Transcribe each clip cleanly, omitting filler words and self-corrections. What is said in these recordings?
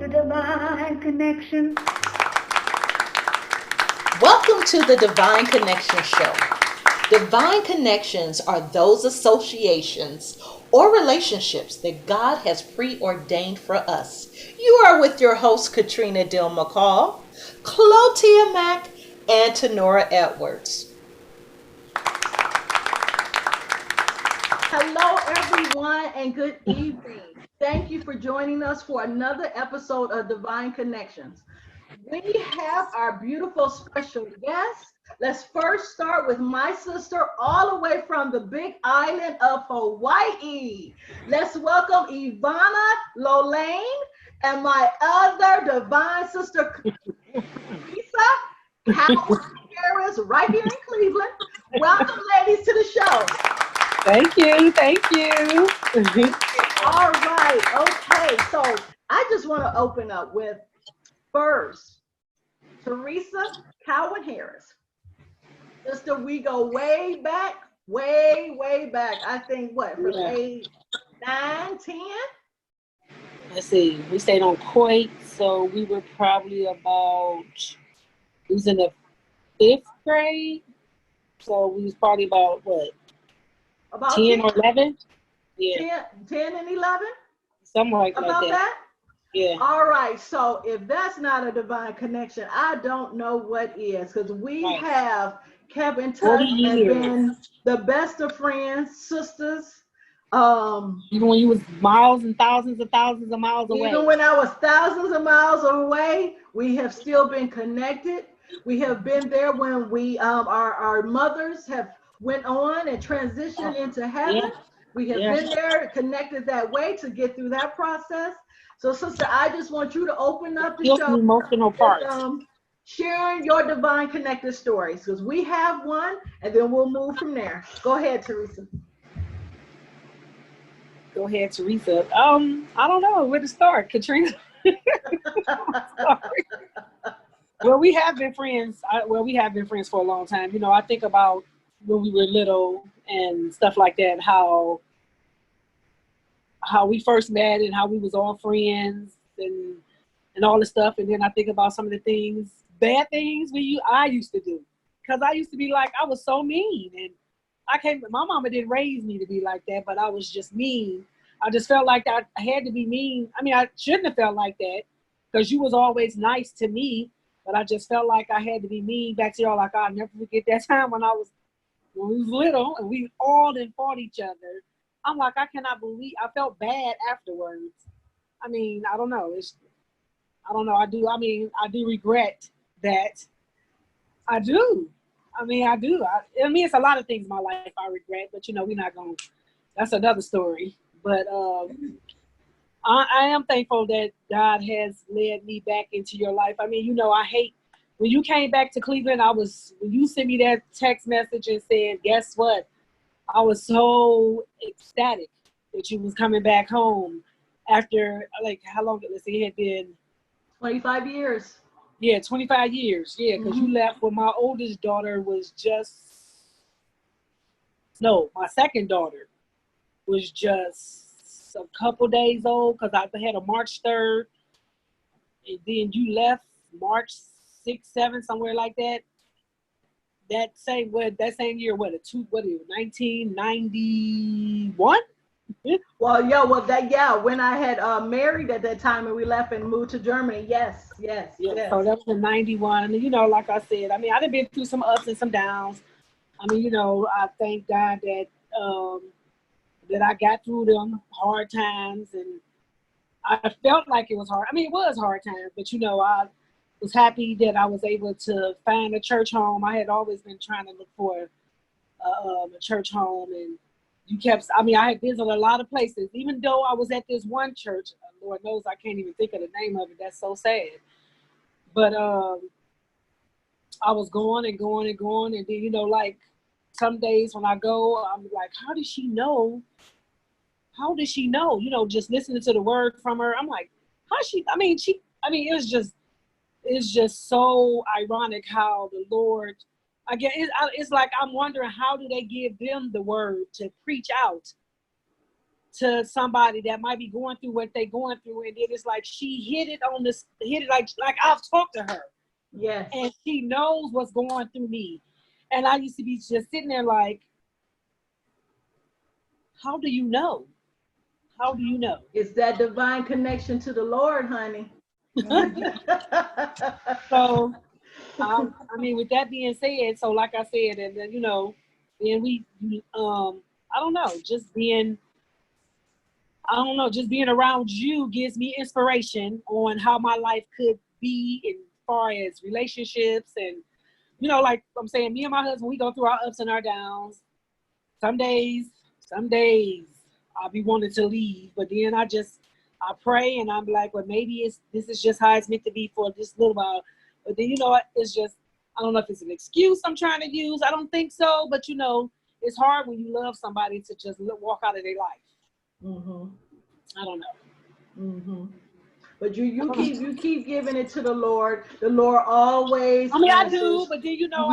the divine connection. Welcome to the Divine Connection Show. Divine connections are those associations or relationships that God has preordained for us. You are with your host, Katrina Deal-McCall, Clotia Mack, and Tenora Edwards. Hello, everyone, and good evening. Thank you for joining us for another episode of Divine Connections. We have our beautiful special guest. Let's first start with my sister, all the way from the big island of Hawaii. Let's welcome Yvonna, Lolange, and my other divine sister, Thresea, Cowan-Harris, right here in Cleveland. Welcome, ladies, to the show. Thank you. Thank you. All right. Okay. So I just want to open up with first Thresea Cowan-Harris. Sister, we go way back, way back. I think what, from age 9, 10? Let's see. We stayed on Coit, so we were probably we was in the 5th grade. So we was probably about what? About 10 or 11? Yeah. 10 and 11? Something like About that? Yeah. All right. So if that's not a divine connection, I don't know what is, because we have kept in touch and been the best of friends, sisters. Even when you was miles and thousands of miles away. Even when I was thousands of miles away, we have still been connected. We have been there when we our mothers have went on and transitioned into heaven. Yeah. We have been there, connected that way to get through that process. So, sister, I just want you to open up the show. Emotional part. Sharing your divine connected stories, because we have one, and then we'll move from there. Go ahead, Thresea. Go ahead, Thresea. I don't know where to start, Katrina. Well, we have been friends. We have been friends for a long time. You know, I think about when we were little and stuff like that, how we first met and how we was all friends and all the stuff. And then I think about some of the things, bad things I used to do. Because I used to be like, I was so mean. And my mama didn't raise me to be like that, but I was just mean. I just felt like I had to be mean. I mean, I shouldn't have felt like that because you was always nice to me, but I just felt like I had to be mean back to y'all. Like, I'll never forget that time when we was little and we all then fought each other. I'm like, I cannot believe, I felt bad afterwards. I mean, I don't know. I do regret that. I do. It's a lot of things in my life I regret, but that's another story. But I am thankful that God has led me back into your life. I mean, I hate, when you came back to Cleveland, when you sent me that text message and said, guess what? I was so ecstatic that you was coming back home after, like, how long, let's see, it had been 25 years. Yeah, 25 years. Yeah, because you left when my oldest daughter was my second daughter was just a couple days old, because I had a March 3rd, and then you left March 6th, 7th, somewhere like that. That same year, 1991? When I had married at that time and we left and moved to Germany. Yes. So that was in 91. And, like I said, I mean, I've been through some ups and some downs. I mean, I thank God that I got through them hard times, and I felt like it was hard. I mean, it was hard times, but, I was happy that I was able to find a church home. I had always been trying to look for a church home, and I had visited a lot of places, even though I was at this one church. Lord knows I can't even think of the name of it. That's so sad. But I was going, and then, like some days when I go, I'm like, how did she know? Just listening to the word from her. I'm like, it's just so ironic how the Lord, I guess it's like I'm wondering, how do they give them the word to preach out to somebody that might be going through what they're going through, and then it's like she hit it like I've talked to her. Yes. And she knows what's going through me. And I used to be just sitting there like, how do you know? How do you know? It's that divine connection to the Lord, honey. So, I mean, with that being said, so like I said, and then, then we, I don't know, just being around you gives me inspiration on how my life could be as far as relationships. And, like I'm saying, me and my husband, we go through our ups and our downs. Some days I'll be wanting to leave, but then I pray and I'm like, well, maybe this is just how it's meant to be for this little while. But then, it's just, I don't know if it's an excuse I'm trying to use. I don't think so, but it's hard when you love somebody to just walk out of their life. Mm-hmm. I don't know. Mm-hmm. But you keep giving it to the Lord. The Lord always. I mean, answers. I do, but then Mm-hmm.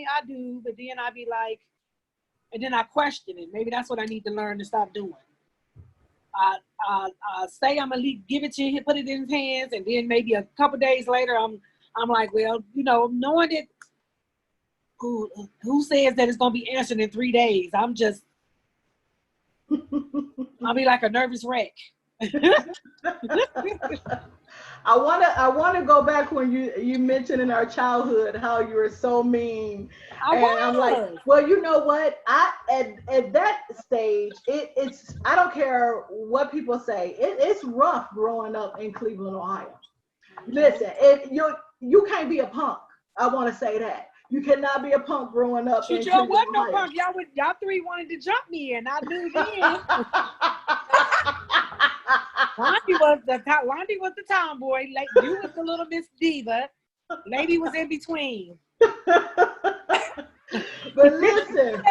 I do, but then I be like, and then I question it. Maybe that's what I need to learn to stop doing. I say I'm gonna give it to him, put it in his hands, and then maybe a couple days later, I'm like, well, knowing that who says that it's gonna be answered in 3 days? I'll be like a nervous wreck. I wanna go back when you mentioned in our childhood how you were so mean. I'm like, well, you know what? At that stage, it's I don't care what people say. It's rough growing up in Cleveland, Ohio. Listen, you can't be a punk. I want to say that. You cannot be a punk growing up in Cleveland, wasn't no Ohio. punk. Y'all three wanted to jump me, and I knew then. Lonnie was the tomboy. You was the little Miss Diva. Lady was in between. But listen.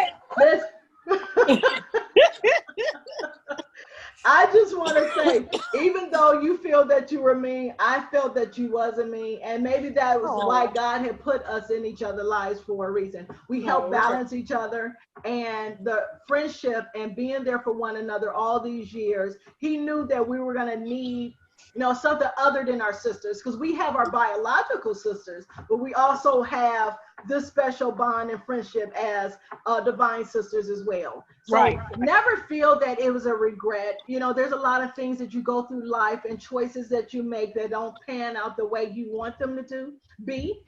I just want to say, even though you feel that you were mean, I felt that you wasn't mean. And maybe that was why God had put us in each other's lives for a reason. We help balance each other, and the friendship and being there for one another all these years. He knew that we were going to need, something other than our sisters, because we have our biological sisters, but we also have this special bond and friendship as divine sisters as well. So right. Never feel that it was a regret. There's a lot of things that you go through life and choices that you make that don't pan out the way you want them to be.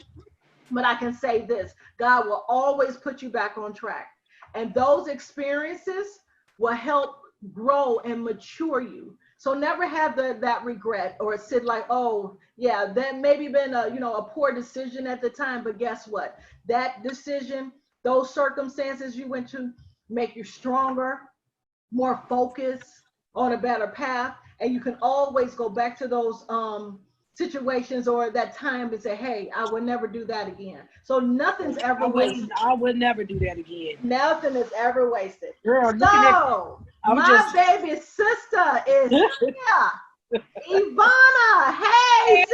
But I can say this, God will always put you back on track. And those experiences will help grow and mature you. So never have that regret or sit like, oh yeah, that maybe been a poor decision at the time, but guess what? That decision, those circumstances you went to make you stronger, more focused, on a better path, and you can always go back to those situations or that time and say, hey, I would never do that again. So nothing's ever wasted. I would never do that again. Nothing is ever wasted. Girl, so my baby sister is here. Yvonna, hey.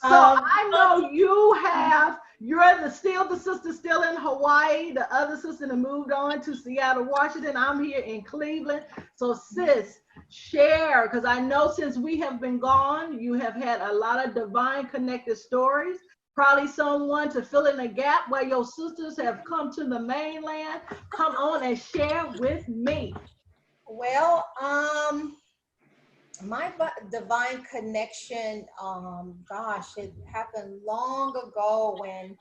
So I know you're still the sister still in Hawaii. The other sister moved on to Seattle, Washington. I'm here in Cleveland. So sis, share, because I know since we have been gone, you have had a lot of divine connected stories. Probably someone to fill in the gap where your sisters have come to the mainland. Come on and share with me. Well, my divine connection, gosh, it happened long ago when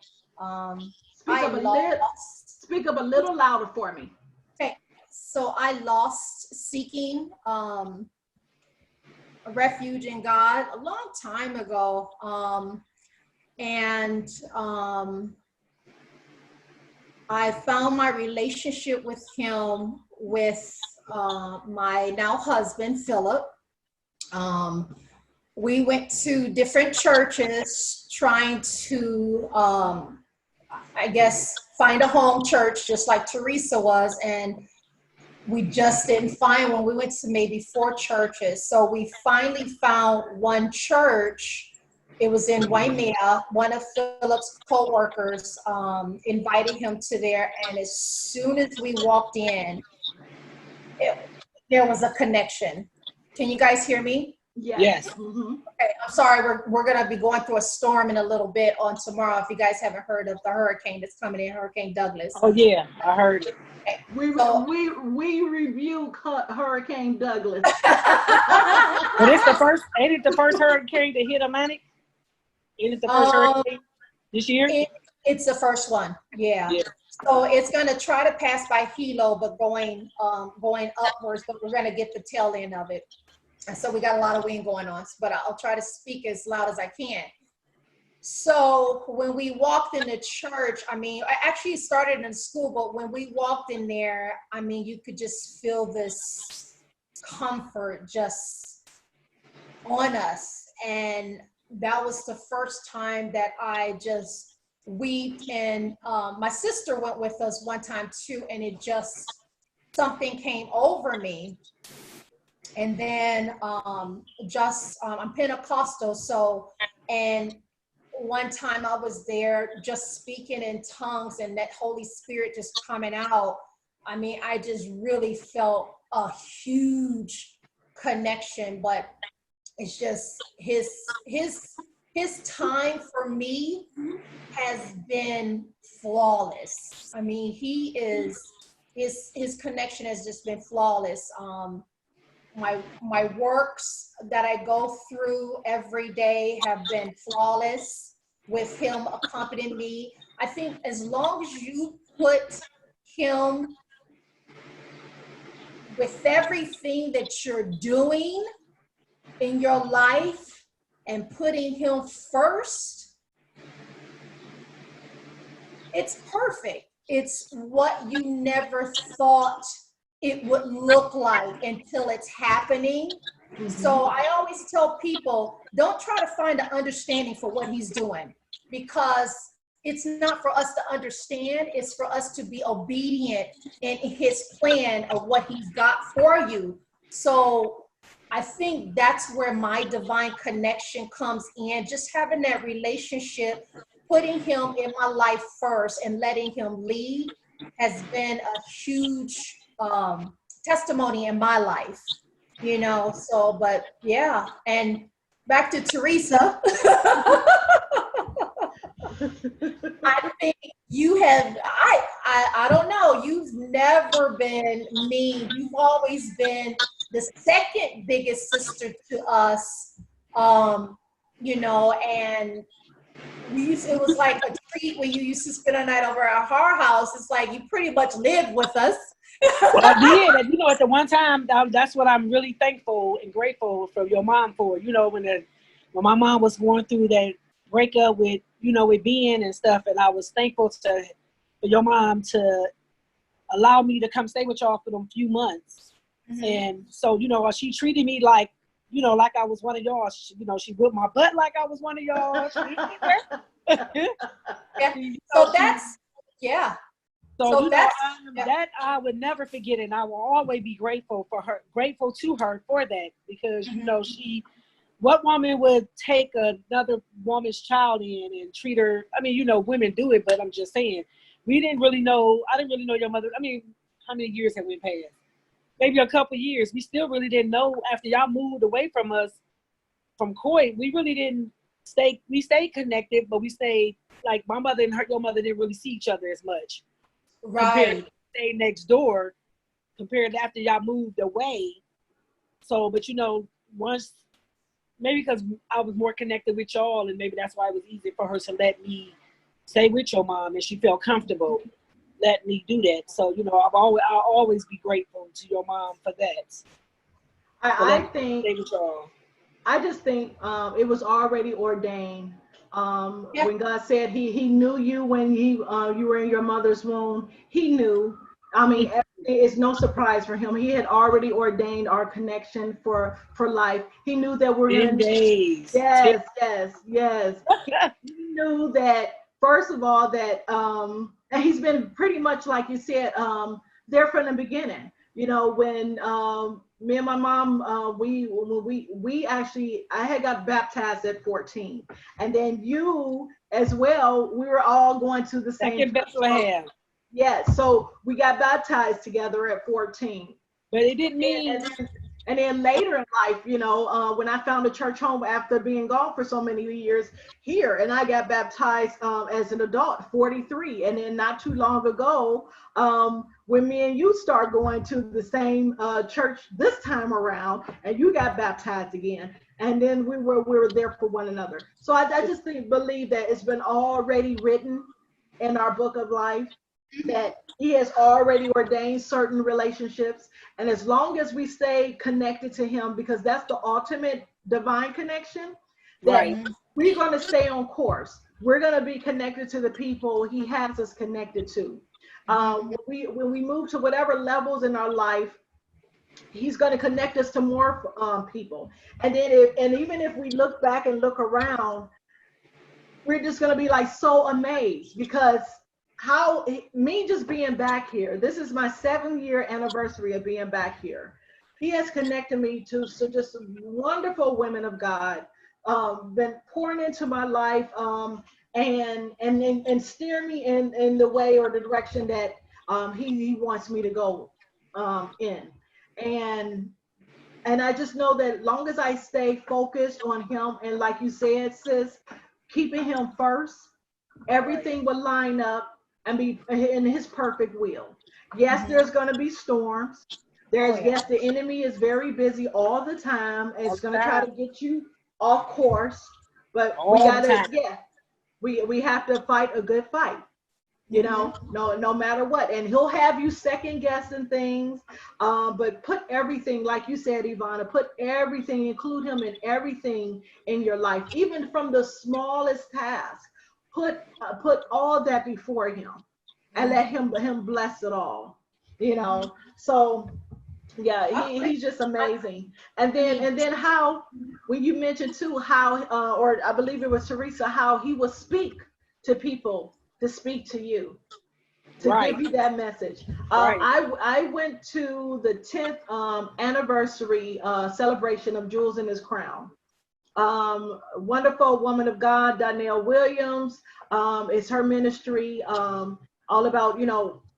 Speak up a little louder for me. Okay, so I lost seeking refuge in God a long time ago. And I found my relationship with him with my now husband, Philip. We went to different churches trying to, I guess, find a home church just like Teresa was. And we just didn't find one. We went to maybe 4 churches. So we finally found one church It was in Waimea. One of Philip's co-workers invited him to there, and as soon as we walked in, there was a connection. Can you guys hear me? Yes. Mm-hmm. Okay, I'm sorry, we're going to be going through a storm in a little bit on tomorrow. If you guys haven't heard of the hurricane that's coming in, Hurricane Douglas. Oh yeah, I heard it. Okay. We So- reviewed Hurricane Douglas. But it's the first. Ain't it the first hurricane to hit Atlantic? Ain't it the first hurricane this year? It's the first one, yeah. So it's going to try to pass by Hilo, but going upwards, but we're going to get the tail end of it. And so we got a lot of wind going on, but I'll try to speak as loud as I can. So when we walked in the church, I mean, I actually started in school, but when we walked in there, I mean, you could just feel this comfort just on us. And that was the first time that I just wept. And my sister went with us one time too, and it just, something came over me. And then I'm Pentecostal, so, and one time I was there just speaking in tongues and that Holy Spirit just coming out. I mean, I just really felt a huge connection, but it's just his time for me has been flawless. I mean, his connection has just been flawless. My works that I go through every day have been flawless with him accompanying me. I think as long as you put him with everything that you're doing in your life and putting him first, it's perfect. It's what you never thought it would look like until it's happening. Mm-hmm. So I always tell people, don't try to find an understanding for what he's doing, because it's not for us to understand, it's for us to be obedient in his plan of what he's got for you. So I think that's where my divine connection comes in, just having that relationship, putting him in my life first and letting him lead has been a huge testimony in my life, you know. So, but yeah, and back to Teresa. I think you have, I don't know, you've never been mean. You've always been the second biggest sister to us, you know, and it was like a treat when you used to spend a night over at our house. It's like you pretty much lived with us. Well, I did. And, you know, at the one time, that's what I'm really thankful and grateful for your mom for. You know, when my mom was going through that breakup with, you know, with Ben and stuff, and I was thankful for your mom to allow me to come stay with y'all for them few months. Mm-hmm. And so, you know, she treated me like, you know, like I was one of y'all. You know, she whipped my butt like I was one of y'all. Yeah. So that's, yeah. So that's, that I would never forget it, and I will always be grateful to her for that, because, you know, what woman would take another woman's child in and treat her? I mean, you know, women do it, but I'm just saying, I didn't really know your mother. I mean, how many years have we passed? Maybe a couple years. We still really didn't know after y'all moved away from us, from Coy. We really didn't we stayed connected, but we stayed, like, my mother and your mother didn't really see each other as much. Right. Stay next door compared to after y'all moved away. So, but you know, once, maybe because I was more connected with y'all, and maybe that's why it was easy for her to let me stay with your mom, and she felt comfortable let me do that. So, you know, I'll always be grateful to your mom for that. I just think it was already ordained. When God said he knew you when you were in your mother's womb, he knew. I mean, it's no surprise for him. He had already ordained our connection for life. He knew that we're going to days. Yes. He knew that, first of all, that and he's been pretty much, like you said, there from the beginning. You know, when me and my mom, I had got baptized at 14, and then you as well. We were all going to the Back same in Bethlehem. Yeah, so we got baptized together at 14. But it didn't mean. And then later in life, when I found a church home after being gone for so many years here, and I got baptized as an adult, 43. And then not too long ago, when me and you start going to the same church this time around, and you got baptized again, and then we were there for one another. So I just believe that it's been already written in our book of life that he has already ordained certain relationships, and as long as we stay connected to him, because that's the ultimate divine connection, that Right. we're going to stay on course. We're going to be connected to the people he has us connected to. When we move to whatever levels in our life, he's going to connect us to more people. And then even if we look back and look around, we're just going to be like so amazed, because me just being back here, this is my 7-year anniversary of being back here. He has connected me to just wonderful women of God, been pouring into my life, and steer me in the way or the direction that he wants me to go in. And I just know that long as I stay focused on him, and like you said, sis, keeping him first, everything will line up and be in his perfect will. Yes, there's going to be storms. Yes, the enemy is very busy all the time. It's going to try to get you off course, but we have to fight a good fight, no matter what. And he'll have you second guessing things, but put everything, like you said, Yvonna, put everything, include him in everything in your life, even from the smallest task. Put all that before him and let him bless it all, So yeah, he's just amazing. And then how, when you mentioned too how, or I believe it was Thresea, how he will speak to people to speak to you, to give you that message. I went to the 10th anniversary celebration of Jewels in His Crown. Wonderful woman of God, Donnell Williams. It's her ministry, all about,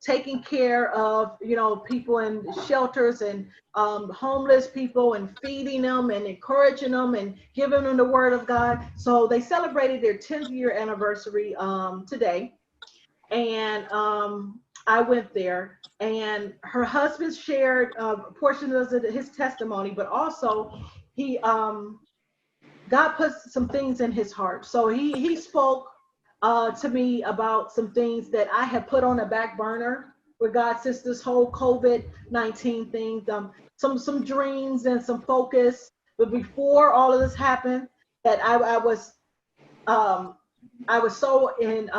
taking care of, people in shelters and homeless people, and feeding them and encouraging them and giving them the word of God. So they celebrated their 10th year anniversary today. And I went there, and her husband shared portions of his testimony, but also God put some things in his heart. So he spoke to me about some things that I had put on the back burner with God since this whole COVID-19 thing, some dreams and some focus. But before all of this happened, that I was so in,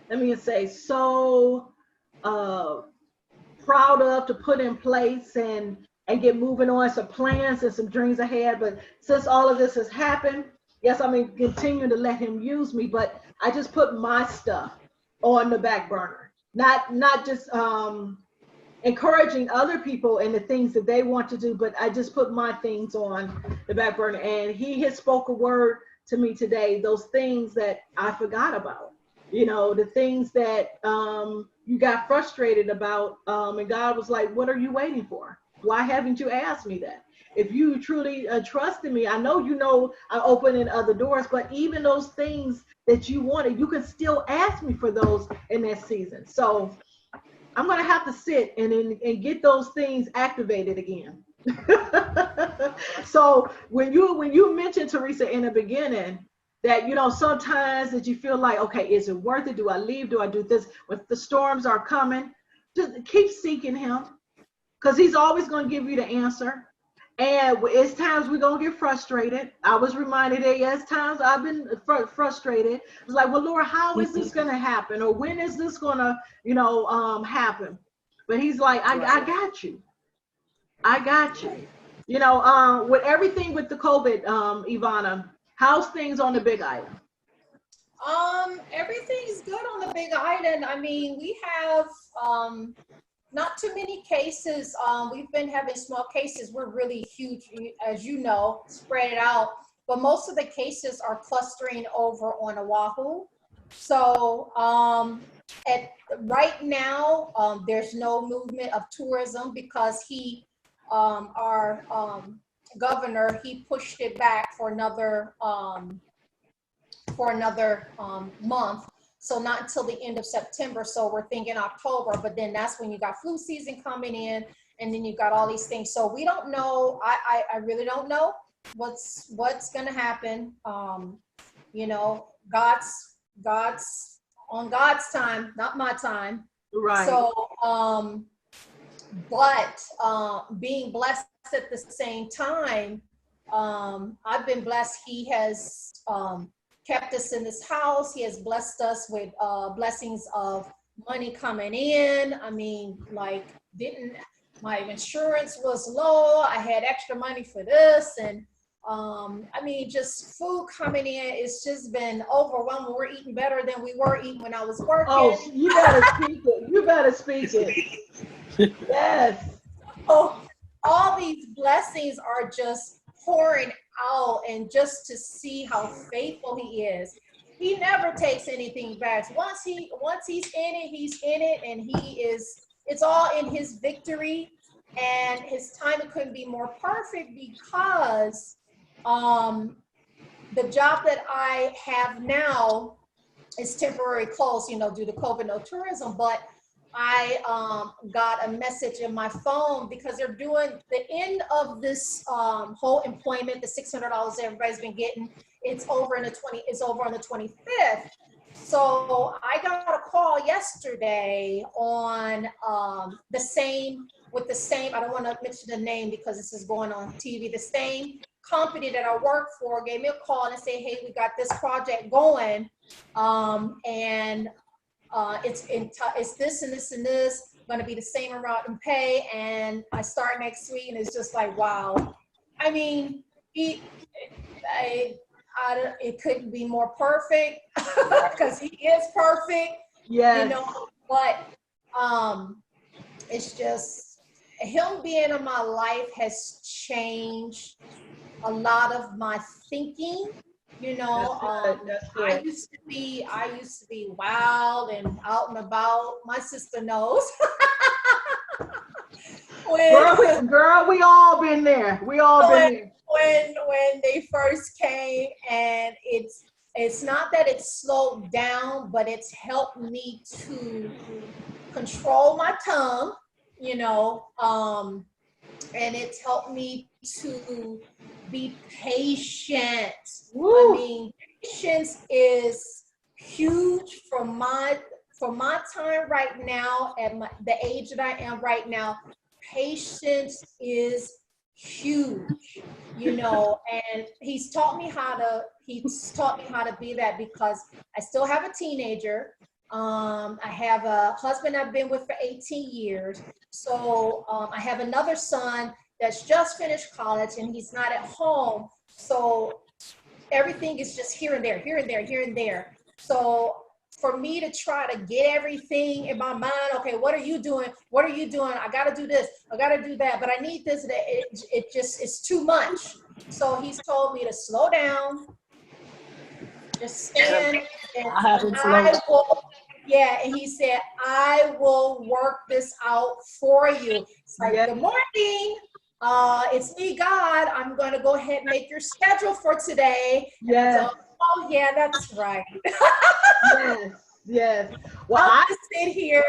let me say, so proud of to put in place and get moving on some plans and some dreams ahead. But since all of this has happened, yes, I mean, continue to let him use me, but I just put my stuff on the back burner, not just encouraging other people and the things that they want to do, but I just put my things on the back burner. And he has spoke a word to me today, those things that I forgot about, the things that you got frustrated about, and God was like, what are you waiting for? Why haven't you asked me that? If you truly trusted me, I know I'm opening other doors, but even those things that you wanted, you can still ask me for those in that season. So I'm going to have to sit and get those things activated again. So when you mentioned, Thresea, in the beginning, that, sometimes that you feel like, okay, is it worth it? Do I leave? Do I do this? When the storms are coming, just keep seeking him, because he's always going to give you the answer. And it's times we're going to get frustrated. I was reminded that, yes, times I've been frustrated. It's like, well, Lord, how is this going to happen? Or when is this going to, happen? But he's like, I got you. I got you. With everything with the COVID, Yvonna, how's things on the Big Island? Everything's good on the Big Island. I mean, we have not too many cases. We've been having small cases. We're really huge, as you know, spread it out. But most of the cases are clustering over on Oahu. So right now, there's no movement of tourism because our governor, he pushed it back for another month. So not until the end of September. So we're thinking October, but then that's when you got flu season coming in, and then you got all these things. So we don't know. I really don't know what's gonna happen. You know, God's on God's time, not my time. Right. So but being blessed at the same time, I've been blessed. He has kept us in this house. He has blessed us with blessings of money coming in. I mean, like, my insurance was low. I had extra money for this. And I mean, just food coming in. It's just been overwhelming. We're eating better than we were eating when I was working. Oh, you better speak it. You better speak it. Yes. Oh, all these blessings are just pouring out, and just to see how faithful he is. He never takes anything back. Once he's in it, and it's all in his victory, and his timing couldn't be more perfect because the job that I have now is temporary closed, you know, due to COVID, no tourism. But I got a message in my phone because they're doing the end of this whole employment, the $600 everybody's been getting. It's over on the 25th. So I got a call yesterday on the same. I don't want to mention the name because this is going on TV. The same company that I work for gave me a call and say, hey, we got this project going, and it's this and this and this, going to be the same amount in pay, and I start next week. And it's just like, wow. I mean, it couldn't be more perfect because he is perfect. Yes. You know, but it's just him being in my life has changed a lot of my thinking. You know, That's good. I used to be wild and out and about. My sister knows. Girl, we all been there. We all been there. When they first came, and it's not that it's slowed down, but it's helped me to control my tongue, you know, and it's helped me to be patient. Woo. I mean, patience is huge for my time right now, at the age that I am right now. Patience is huge, you know, and he's taught me how to be that, because I still have a teenager. I have a husband I've been with for 18 years. So I have another son that's just finished college, and he's not at home. So everything is just here and there, here and there, here and there. So for me to try to get everything in my mind, okay, what are you doing? What are you doing? I got to do this. I got to do that. But I need this. It's too much. So he's told me to slow down, just stand. And yeah, and he said, I will work this out for you. It's like, good morning. It's me, God. I'm going to go ahead and make your schedule for today. Yes. Oh, yeah, that's right. Yes. Well, I'll just sit here,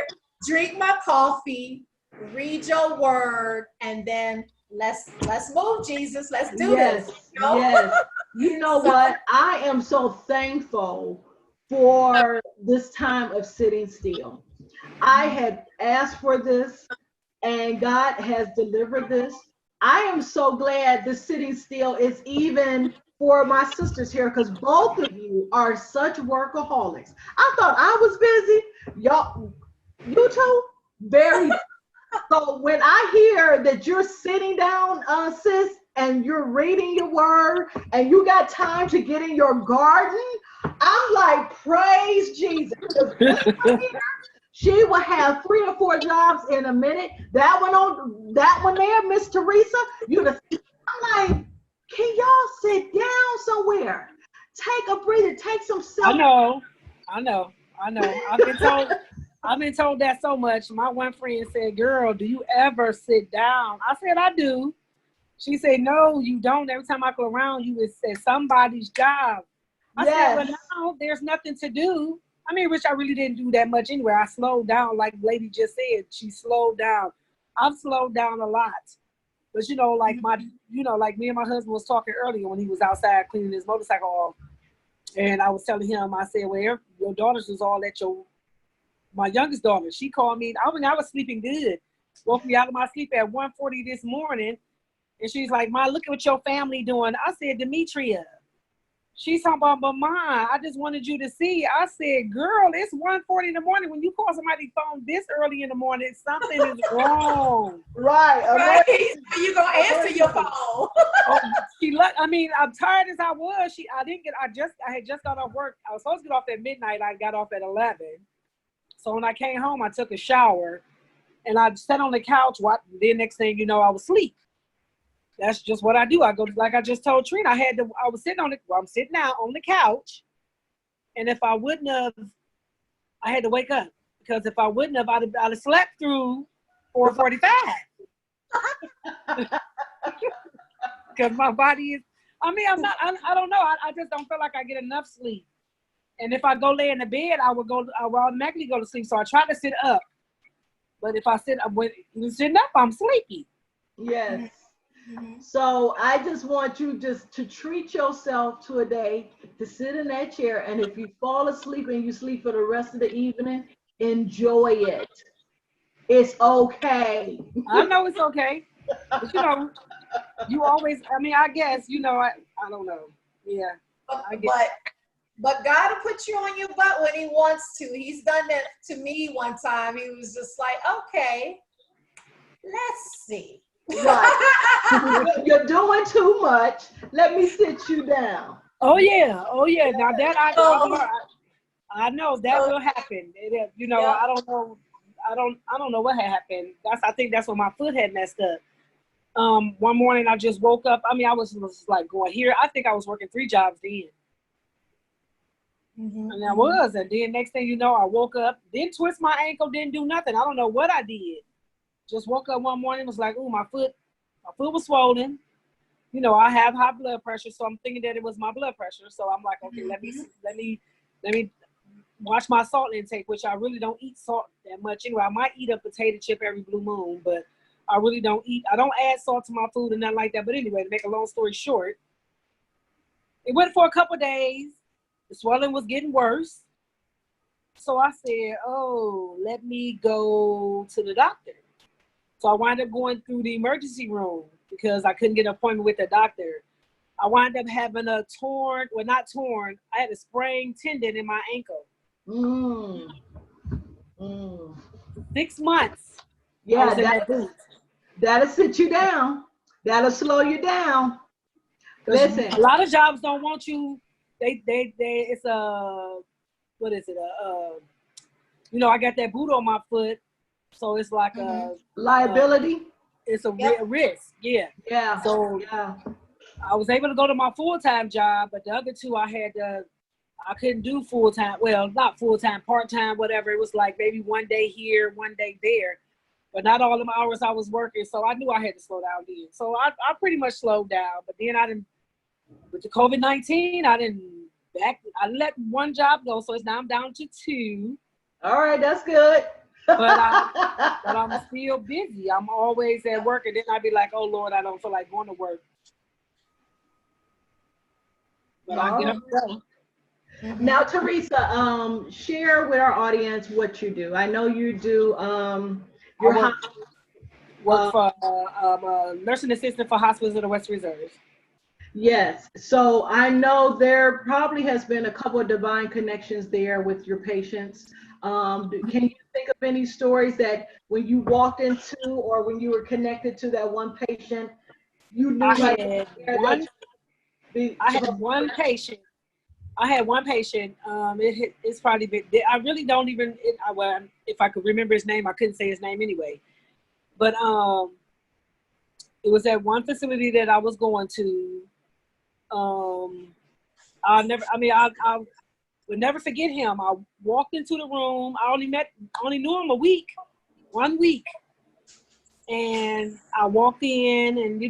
drink my coffee, read your word, and then let's move, Jesus. Let's do this. You know? Yes. You know what? I am so thankful for this time of sitting still. I had asked for this, and God has delivered this. I am so glad this sitting still is even for my sisters here, because both of you are such workaholics. I thought I was busy. Y'all, you too? Very. So when I hear that you're sitting down, sis, and you're reading your word, and you got time to get in your garden, I'm like, praise Jesus. She will have 3 or 4 jobs in a minute. That one there, Miss Teresa, I'm like, can y'all sit down somewhere? Take a breather, take some self. I know. I've been told that so much. My one friend said, girl, do you ever sit down? I said, I do. She said, no, you don't. Every time I go around you, it's somebody's job. I said, but now there's nothing to do. I mean, which I really didn't do that much anyway. I slowed down, like the lady just said. She slowed down. I've slowed down a lot. But like like me and my husband was talking earlier when he was outside cleaning his motorcycle off. And I was telling him, I said, well, your daughters was all at my youngest daughter. She called me. I was sleeping good. Woke me out of my sleep at 1:40 this morning. And she's like, Ma, look at what your family doing. I said, Demetria. She's talking about, but Ma, I just wanted you to see. I said, girl, it's 1:40 in the morning. When you call somebody's phone this early in the morning, something is wrong. Right. You gonna answer your phone. I'm tired as I was. I had just got off work. I was supposed to get off at midnight. I got off at 11. So when I came home, I took a shower and I sat on the couch. Then next thing you know, I was asleep. That's just what I do. I go, like I just told Trina, I'm sitting now on the couch. And if I wouldn't have, I had to wake up. Because if I wouldn't have, I'd have slept through 4:45. Because my body is, I don't know. I just don't feel like I get enough sleep. And if I go lay in the bed, I will automatically go to sleep. So I try to sit up. But if I sitting up, I'm sleepy. Yes. So I just want you just to treat yourself to a day to sit in that chair, and if you fall asleep and you sleep for the rest of the evening, enjoy it. It's okay. I know it's okay. But you always, I guess, I don't know. Yeah. But God will put you on your butt when he wants to. He's done that to me one time. He was just like, okay, let's see. Right. You're doing too much. Let me sit you down. Oh yeah. Now that I know that will happen. I don't know. I don't know what had happened. I think that's when my foot had messed up. One morning I just woke up. I was like going here. I think I was working 3 jobs then. And I was. And then next thing you know, I woke up, didn't twist my ankle, didn't do nothing. I don't know what I did. Just woke up one morning, was like, oh, my foot was swollen. I have high blood pressure, so I'm thinking that it was my blood pressure. So I'm like, okay, let me watch my salt intake, which I really don't eat salt that much anyway. I might eat a potato chip every blue moon, but I really don't add salt to my food and nothing like that. But anyway, to make a long story short, it went for a couple of days. The swelling was getting worse. So I said, oh, let me go to the doctor. So I wound up going through the emergency room because I couldn't get an appointment with the doctor. I wound up having I had a sprained tendon in my ankle. 6 months. Yeah, that'll sit you down. That'll slow you down. Listen. A lot of jobs don't want you. It's what is it? I got that boot on my foot. So it's like a liability. It's a risk, yeah. Yeah. So I was able to go to my full-time job, but the other 2 I couldn't do full-time. Well, not full-time, part-time, whatever. It was like maybe one day here, one day there, but not all the hours I was working. So I knew I had to slow down then. So I pretty much slowed down. But then with the COVID-19, I let one job go. So now I'm down to 2. All right, that's good. But I'm still busy. I'm always at work, and then I'd be like, oh, Lord, I don't feel like going to work. But I get up and go. Now, Teresa, share with our audience what you do. I know you do work for nursing assistant for hospitals in the West Reserve. Yes. So I know there probably has been a couple of divine connections there with your patients. Can you think of any stories that when you walked into or when you were connected to that one patient, you knew I had one patient I had one patient. It's probably been. I really don't even. Well, if I could remember his name, I couldn't say his name anyway. But it was at one facility that I was going to. I would never forget him. I walked into the room. I only knew him 1 week, and I walked in, and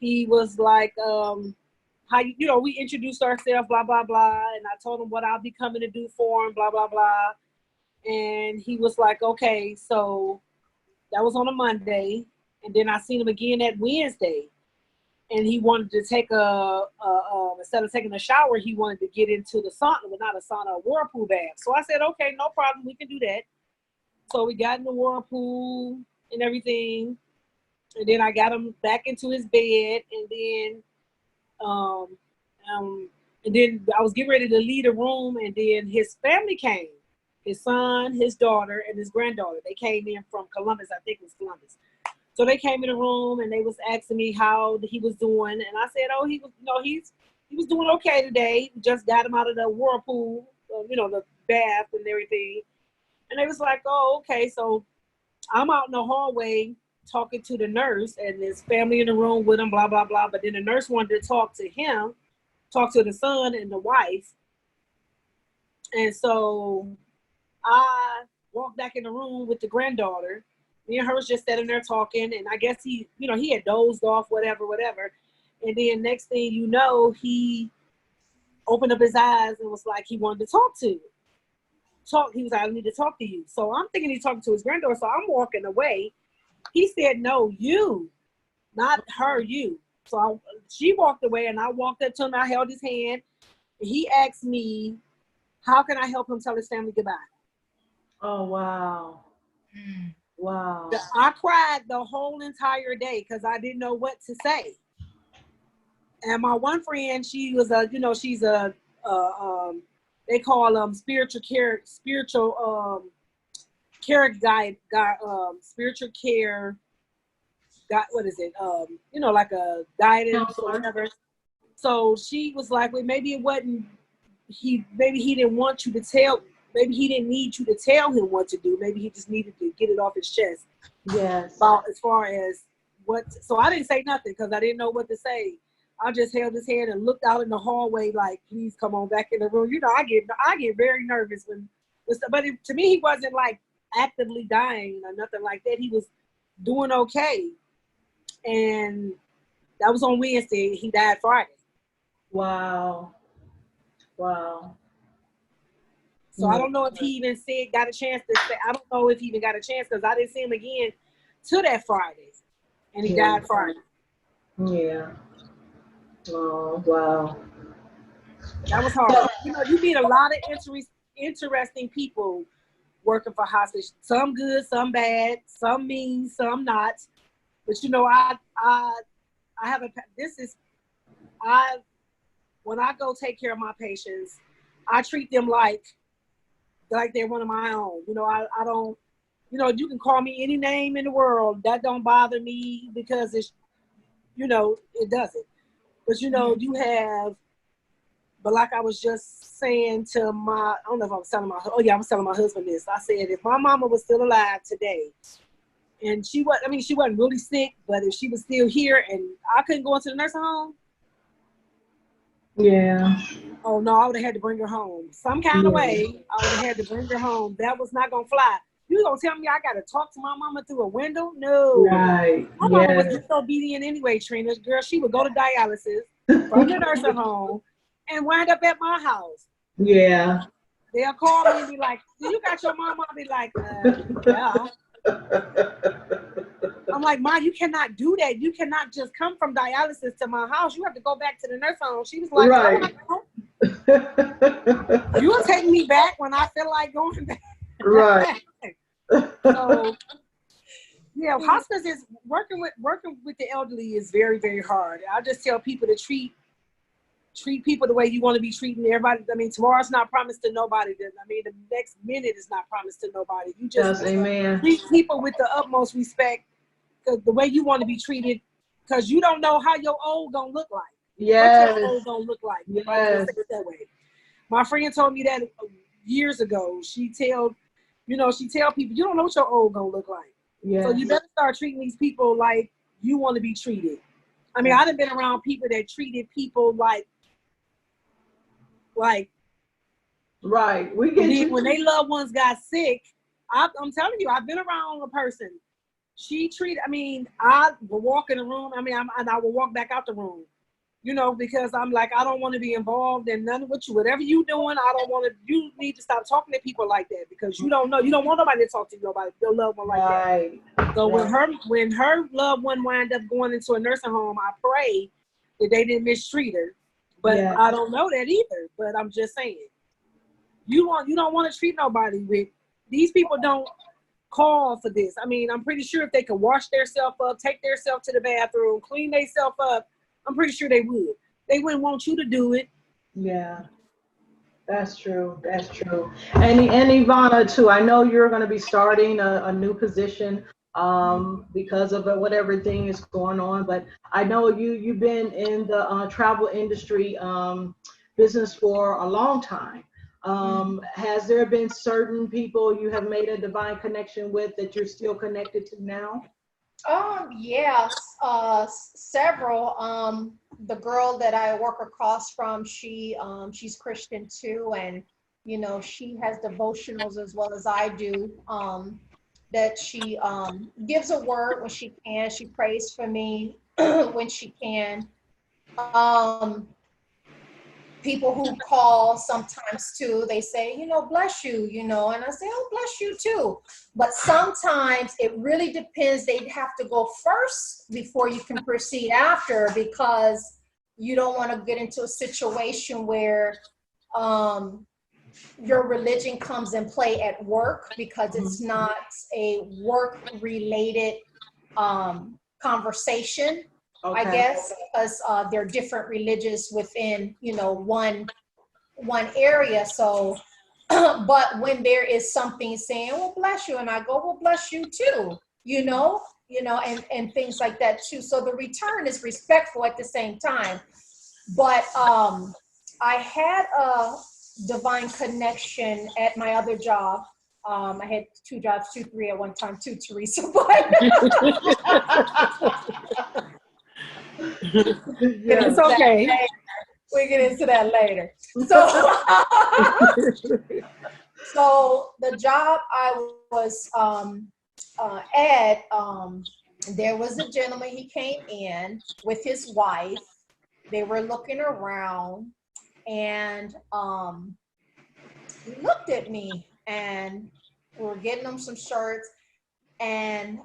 he was like, how we introduced ourselves, blah blah blah, and I told him what I'll be coming to do for him, blah blah blah, and he was like, okay, so that was on a Monday, and then I seen him again that Wednesday. And he wanted to take instead of taking a shower, he wanted to get into the sauna, but not a sauna, a whirlpool bath. So I said, okay, no problem, we can do that. So we got in the whirlpool and everything. And then I got him back into his bed. And then I was getting ready to leave the room. And then his family came, his son, his daughter, and his granddaughter. They came in from Columbus. I think it was Columbus. So they came in the room and they was asking me how he was doing, and I said, "Oh, he was doing okay today. We just got him out of the whirlpool, the bath and everything." And they was like, "Oh, okay." So I'm out in the hallway talking to the nurse, and his family in the room with him, blah blah blah. But then the nurse wanted to talk to him, talk to the son and the wife, and so I walked back in the room with the granddaughter. Me and her was just sitting there talking, and I guess he had dozed off, whatever. And then next thing you know, he opened up his eyes and was like, he wanted to talk. He was like, I need to talk to you. So I'm thinking he's talking to his granddaughter. So I'm walking away. He said, no, you, not her, you. So she walked away, and I walked up to him. I held his hand. And he asked me, how can I help him tell his family goodbye? Oh, wow. Wow. I cried the whole entire day because I didn't know what to say. And my one friend, she was she's a they call spiritual care guide, spiritual care guide, what is it? Like a guidance or whatever. So she was like, well, maybe it wasn't maybe he didn't want you to tell. Maybe he didn't need you to tell him what to do. Maybe he just needed to get it off his chest. Yes. As far as so I didn't say nothing because I didn't know what to say. I just held his hand and looked out in the hallway like, please come on back in the room. I get very nervous but to me, he wasn't like actively dying or nothing like that. He was doing okay. And that was on Wednesday. He died Friday. Wow. So I don't know if he even got a chance to say, I don't know if he even got a chance because I didn't see him again to that Friday. And he died Friday. Yeah. Oh, wow. That was hard. You meet a lot of interesting people working for hospice. Some good, some bad, some mean, some not. But when I go take care of my patients, I treat them like they're one of my own. I don't, you can call me any name in the world. That don't bother me because it's, it doesn't. But, you have, but like I was just saying to I don't know if I was telling I was telling my husband this. I said, if my mama was still alive today, and she wasn't really sick, but if she was still here and I couldn't go into the nursing home, yeah. Oh no, I would have had to bring her home. Some kind of way, I would have had to bring her home. That was not gonna fly. You gonna tell me I gotta talk to my mama through a window? No. Right. My mama was disobedient anyway, Trina. Girl, she would go to dialysis from the nursing home and wind up at my house. Yeah. They'll call me and be like, "Do you got your mama?" I'll be like, yeah. I'm like, Ma, you cannot do that. You cannot just come from dialysis to my house. You have to go back to the nursing home. She was like, right. You'll take me back when I feel like going back. Right. So, yeah, hospice is working with the elderly is very, very hard. I just tell people to treat people the way you want to be treating everybody. I mean, tomorrow's not promised to nobody. The next minute is not promised to nobody. You just treat people with the utmost respect, because the way you want to be treated, because you don't know how your old gonna look like. Yes. What your old gonna look like? Yes. I just say it that way. My friend told me that years ago. She tell people, you don't know what your old gonna look like. Yes. So you better start treating these people like you want to be treated. I mean, I've been around people that treated people like right. We get you. When they loved ones got sick. I'm telling you, I've been around a person. She treated. I mean, I will walk in the room. I mean, and I will walk back out the room. You know, because I'm like, I don't want to be involved in none of what you, whatever you doing. I don't want to. You need to stop talking to people like that because you don't know. You don't want nobody to talk to your loved one like that. So when her loved one wind up going into a nursing home, I pray that they didn't mistreat her. But I don't know that either. But I'm just saying, you don't want to treat nobody with these people. Don't call for this. I mean, I'm pretty sure if they could wash themselves up, take themselves to the bathroom, clean themselves up. I'm pretty sure they would. They wouldn't want you to do it. Yeah, that's true. That's true. And Yvonna too. I know you're going to be starting a new position because of whatever thing is going on. But I know you've been in the travel industry business for a long time. Has there been certain people you have made a divine connection with that you're still connected to now? Yes, several. The girl that I work across from, she's Christian too, and you know, she has devotionals as well as I do. That she gives a word when she can. She prays for me when she can. People who call sometimes too, they say, you know, bless you, you know, and I say, oh, bless you too. But sometimes it really depends. They'd have to go first before you can proceed after, because you don't want to get into a situation where your religion comes in play at work, because it's not a work related conversation. Okay. I guess because they're different religions within, you know, one area. So, but when there is something saying, well, bless you, and I go, well, bless you too, you know, and things like that too. So the return is respectful at the same time. But I had a divine connection at my other job. I had 2 jobs, 3 at one time, too, Teresa. But it's okay. We get into that later. So the job I was at, there was a gentleman. He came in with his wife. They were looking around, and he looked at me, and we were getting him some shirts. And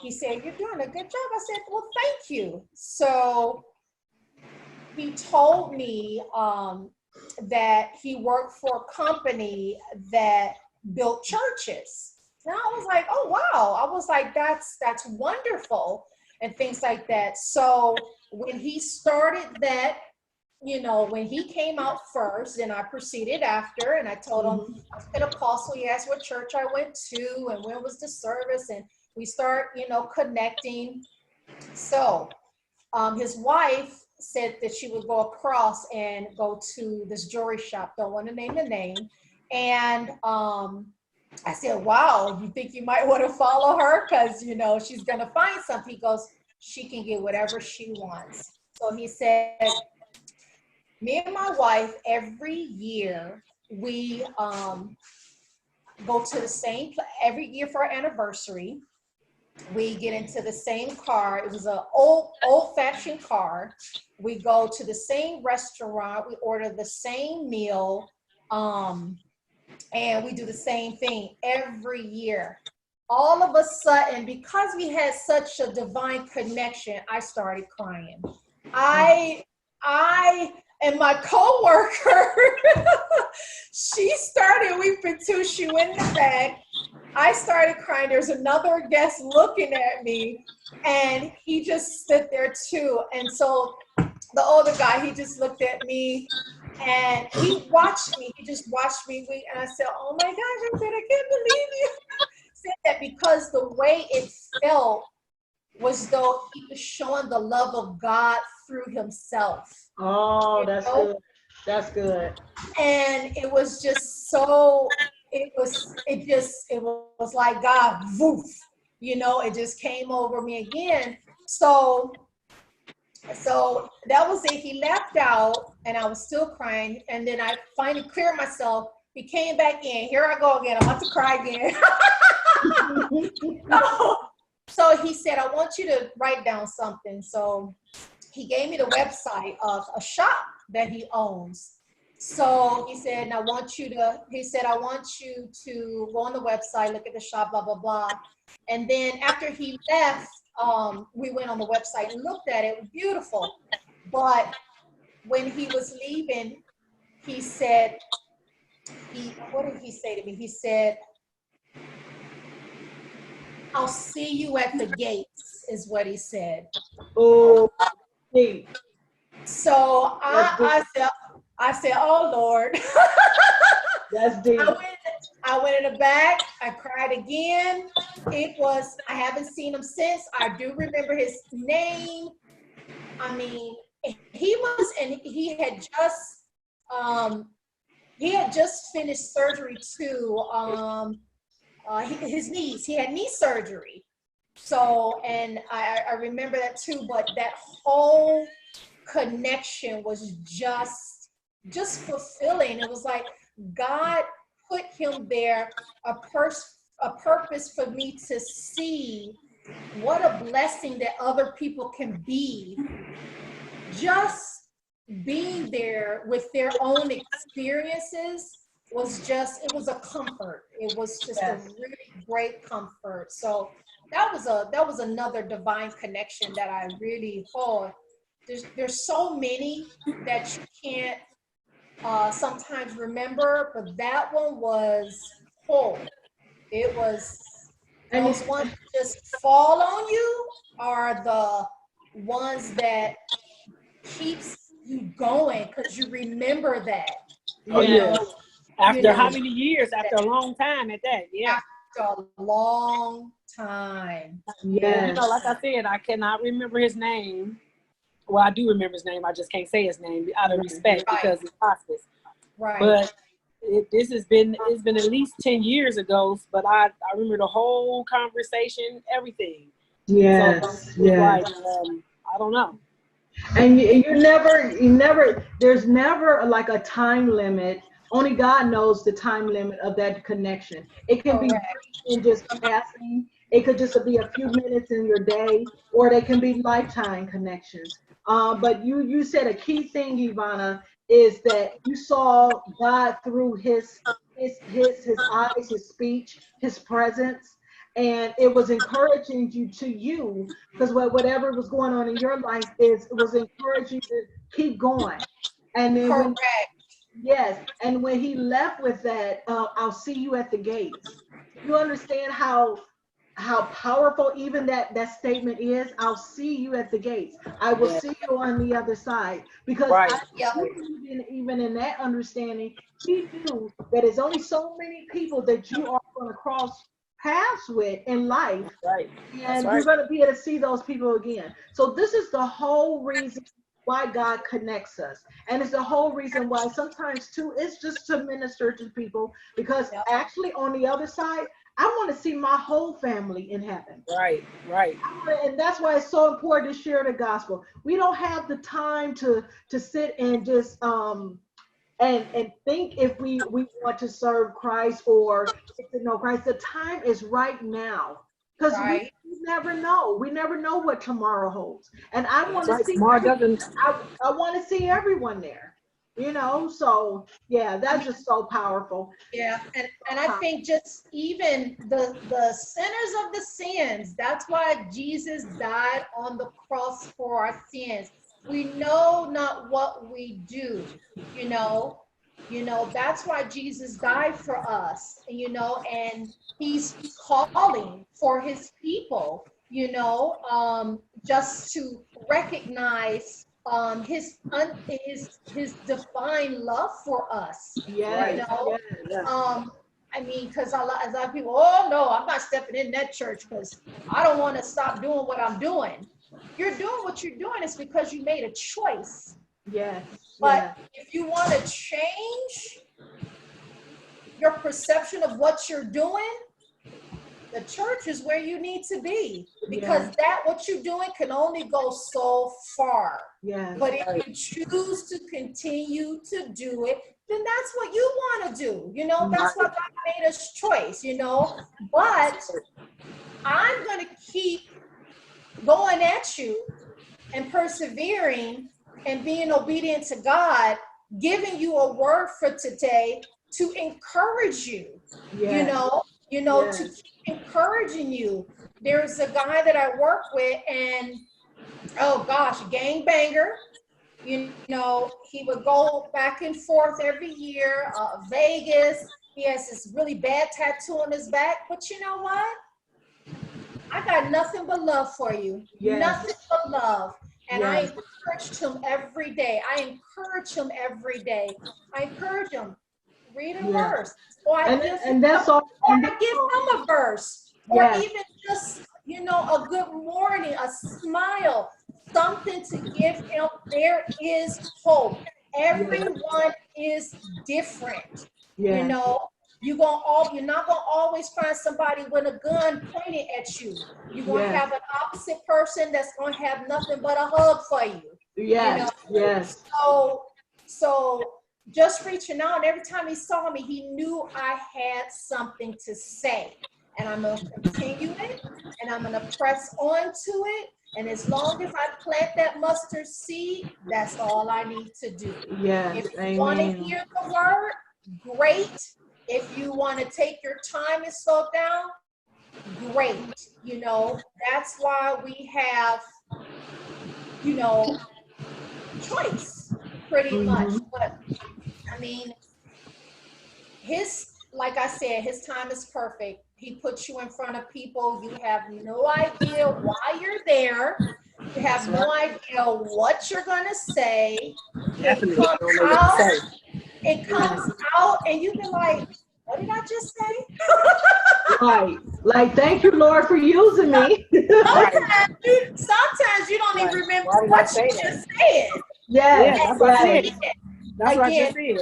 he said, you're doing a good job. I said, well, thank you. So he told me that he worked for a company that built churches. And I was like, oh, wow. I was like, that's wonderful, and things like that. So when he started that, you know, when he came out first, and I proceeded after, and I told him I was Pentecostal. He asked what church I went to and when was the service, and we start, you know, connecting. So his wife said that she would go across and go to this jewelry shop. Don't want to name the name. And I said, wow, you think you might want to follow her? Because, you know, she's going to find something. He goes, she can get whatever she wants. So he said, me and my wife, every year, we go to the same place. Every year for our anniversary, we get into the same car. It was an old-fashioned car. We go to the same restaurant. We order the same meal, and we do the same thing every year. All of a sudden, because we had such a divine connection, I started crying. And my coworker, she started weeping too. She went in the back. I started crying. There's another guest looking at me, and he just stood there too. And so the older guy, he just looked at me, and he watched me. He just watched me weep. And I said, oh my gosh, I said, I can't believe you said that, because the way it felt was though he was showing the love of God through himself. Oh, You that's know? good. That's good. And it was just so, it was like God, woof, it just came over me again. So that was it. He left out and I was still crying. And then I finally cleared myself. He came back in. Here I go again. I'm about to cry again. So he said, I want you to write down something. So he gave me the website of a shop that he owns. So he said, I want you to go on the website, look at the shop, blah, blah, blah. And then after he left, we went on the website and looked at it. It was beautiful. But when he was leaving, he said, what did he say to me? He said, I'll see you at the gates, is what he said. Oh, deep. So I said, oh Lord. That's deep. I went in the back. I cried again. I haven't seen him since. I do remember his name. I mean, he had just finished surgery too. His knees. He had knee surgery. So, and I remember that too. But that whole connection was just fulfilling. It was like God put him there, a purpose for me to see what a blessing that other people can be. Just being there with their own experiences it was a comfort. It was just a really great comfort. So that was another divine connection that I really there's so many that you can't sometimes remember, but that one was whole. It was, those ones that just fall on you are the ones that keeps you going because you remember that. Oh, yeah. After how know, many years? After a long time at that, yeah. After a long time. Yeah. You know, like I said, I cannot remember his name. Well, I do remember his name. I just can't say his name out of respect because it's hospice. Right. But it's been at least 10 years ago, but I remember the whole conversation, everything. Yes. So like, I don't know. And you never, there's never like a time limit. Only God knows the time limit of that connection. It can be brief and just passing. It could just be a few minutes in your day, or they can be lifetime connections. But you said a key thing, Yvonna, is that you saw God through his eyes, his speech, his presence, and it was encouraging you because whatever was going on in your life it was encouraging to keep going. And then and when he left with that, I'll see you at the gates. You understand how powerful even that statement is? I'll see you at the gates. I will see you on the other side. Because even in that understanding, he knew that there's only so many people that you are going to cross paths with in life. Right. And you're going to be able to see those people again. So this is the whole reason why God connects us. And it's the whole reason why sometimes too, it's just to minister to people, because actually on the other side, I want to see my whole family in heaven. Right. And that's why it's so important to share the gospel. We don't have the time to sit and just and think if we want to serve Christ or get to know Christ. The time is right now. Because we never know. We never know what tomorrow holds. And I want to see I want to see everyone there. So that's just so powerful. Yeah, and I think just even the sinners of the sins, that's why Jesus died on the cross for our sins. We know not what we do, that's why Jesus died for us, and he's calling for his people, just to recognize his divine love for us. I mean, because a lot of people, oh no, I'm not stepping in that church because I don't want to stop doing what I'm doing. You're doing what you're doing is because you made a choice. Yes. But if you want to change your perception of what you're doing, the church is where you need to be, because that what you're doing can only go so far. Yes. But if you choose to continue to do it, then that's what you want to do. You know, that's what God made us choice, you know. But I'm going to keep going at you and persevering and being obedient to God, giving you a word for today to encourage you, you know, to keep encouraging you. There's a guy that I work with, and oh gosh, gangbanger. You know, he would go back and forth every year, Vegas. He has this really bad tattoo on his back, but you know what? I got nothing but love for you. Nothing but love. And I encouraged him every day. I encourage him, read a verse. Or I give him a verse. Or even just, you know, a good morning, a smile, something to give him. There is hope. Everyone is different. You know, you're not gonna always find somebody with a gun pointed at you. You're gonna have an opposite person that's gonna have nothing but a hug for you. So just reaching out, and every time he saw me, he knew I had something to say. And I'm gonna continue it, and I'm gonna press on to it. And as long as I plant that mustard seed, that's all I need to do. If you want to hear the word, great. If you want to take your time and slow down, great. You know, that's why we have, you know, choice pretty much. But I mean, like I said, his time is perfect. He puts you in front of people. You have no idea why you're there. You have no idea what you're going to say. It comes out and you be like, what did I just say? Right. Like, thank you, Lord, for using me. Sometimes you don't even remember what you just said. That's what I said. That's what I just said.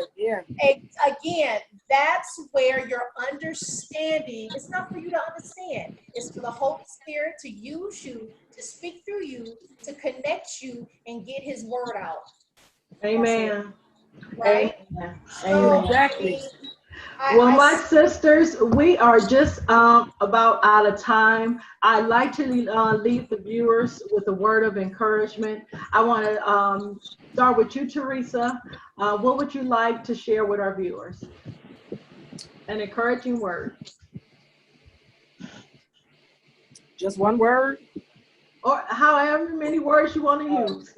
Again, that's where your understanding, it's not for you to understand. It's for the Holy Spirit to use you, to speak through you, to connect you and get his word out. Amen. Right? Amen. So, Exactly. Well, my sisters, we are just about out of time. I'd like to leave the viewers with a word of encouragement. I want to start with you, Teresa. What would you like to share with our viewers? An encouraging word. Just one word? Or however many words you want to use.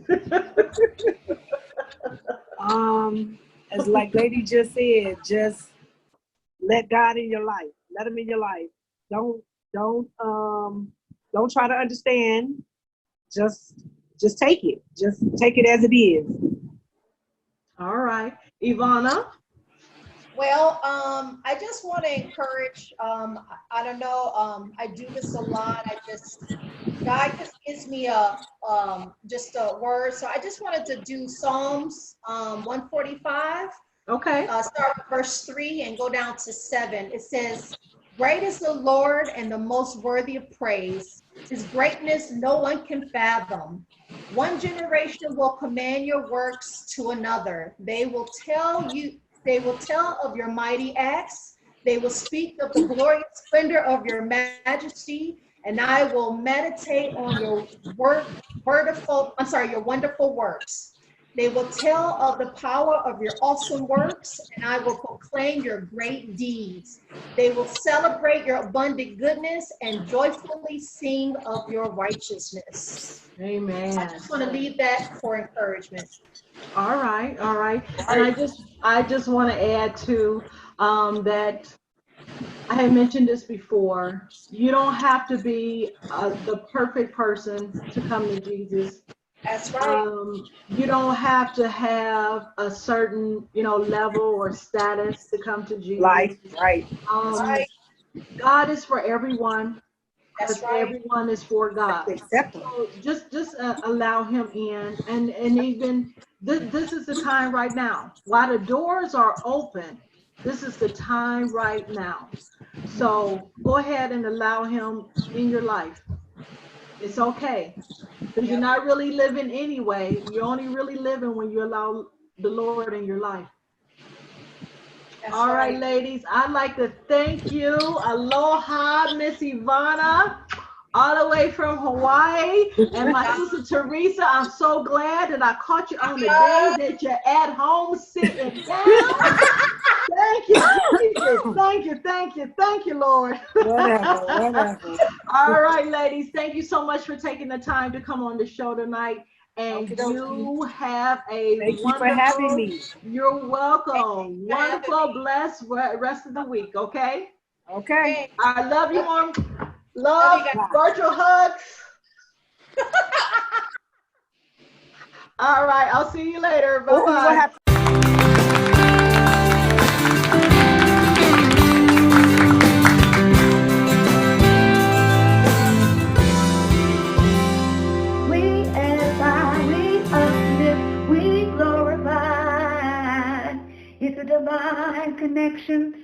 As like Lady just said, just let God in your life. Let him in your life. Don't try to understand. Just take it. Just take it as it is. All right. Yvonna? Well, I just want to encourage, I don't know, I do this a lot. God just gives me just a word. So I just wanted to do Psalms 145. Okay. Start with verse 3 and go down to 7. It says, great is the Lord and the most worthy of praise. His greatness no one can fathom. One generation will command your works to another. They will tell of your mighty acts. They will speak of the glorious splendor of your majesty, and I will meditate on your your wonderful works. They will tell of the power of your awesome works, and I will proclaim your great deeds. They will celebrate your abundant goodness and joyfully sing of your righteousness. Amen. I just want to leave that for encouragement. All right, all right. And I just want to add to that I had mentioned this before. You don't have to be the perfect person to come to Jesus. That's right. You don't have to have a certain, level or status to come to Jesus. Life, right. That's Um, right. God is for everyone, That's because right. everyone is for God. Accept them. So just allow him in, and even this is the time right now. While the doors are open, this is the time right now. So go ahead and allow him in your life. It's okay, because you're not really living anyway. You're only really living when you allow the Lord in your life. That's All right, ladies, I'd like to thank you. Aloha, Miss Yvonna, all the way from Hawaii. And my sister Teresa, I'm so glad that I caught you on the day that you're at home sitting down. Thank you, Jesus. Thank you, Lord. Whatever. All right, ladies, thank you so much for taking the time to come on the show tonight. And Okie dokie. you have a Thank you wonderful, for having me. you're welcome. for having Wonderful, me. blessed rest of the week, okay? Okay. I love you, Mom. Love Love, you guys. virtual hugs. All right, I'll see you later. Oh, what Bye-bye. happened? We edify, we uplift, we glorify. It's a divine connection.